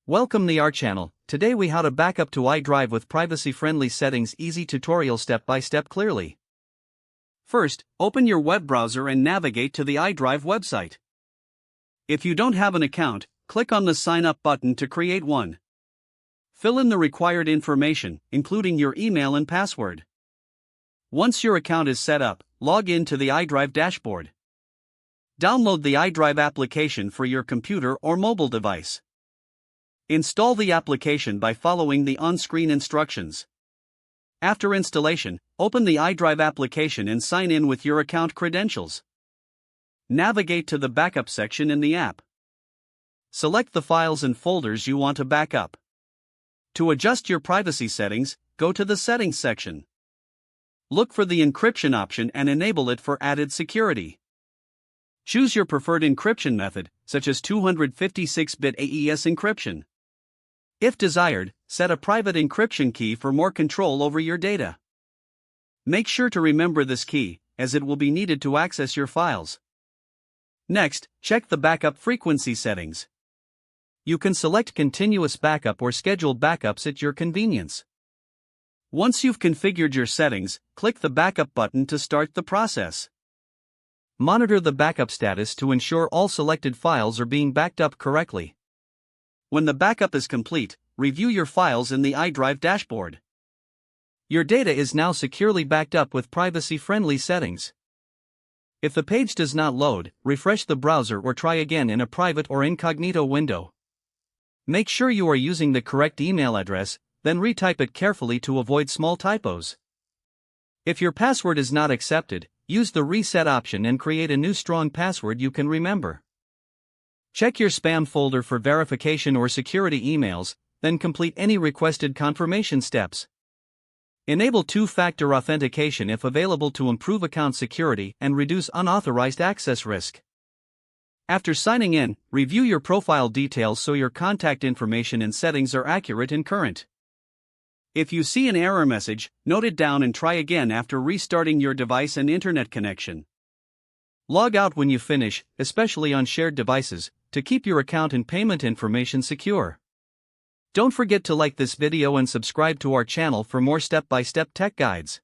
Welcome to our channel. Today we how to back up to iDrive with privacy-friendly settings. Easy tutorial step by step clearly. First, open your web browser and navigate to the iDrive website. If you don't have an account, click on the sign up button to create one. Fill in the required information, including your email and password. Once your account is set up, log in to the iDrive dashboard. Download the iDrive application for your computer or mobile device. Install the application by following the on-screen instructions. After installation, open the iDrive application and sign in with your account credentials. Navigate to the backup section in the app. Select the files and folders you want to back up. To adjust your privacy settings, go to the Settings section. Look for the encryption option and enable it for added security. Choose your preferred encryption method, such as 256-bit AES encryption. If desired, set a private encryption key for more control over your data. Make sure to remember this key, as it will be needed to access your files. Next, check the backup frequency settings. You can select continuous backup or scheduled backups at your convenience. Once you've configured your settings, click the backup button to start the process. Monitor the backup status to ensure all selected files are being backed up correctly. When the backup is complete, review your files in the iDrive dashboard. Your data is now securely backed up with privacy-friendly settings. If the page does not load, refresh the browser or try again in a private or incognito window. Make sure you are using the correct email address, then retype it carefully to avoid small typos. If your password is not accepted, use the reset option and create a new strong password you can remember. Check your spam folder for verification or security emails, then complete any requested confirmation steps. Enable two-factor authentication if available to improve account security and reduce unauthorized access risk. After signing in, review your profile details so your contact information and settings are accurate and current. If you see an error message, note it down and try again after restarting your device and internet connection. Log out when you finish, especially on shared devices, to keep your account and payment information secure. Don't forget to like this video and subscribe to our channel for more step-by-step tech guides.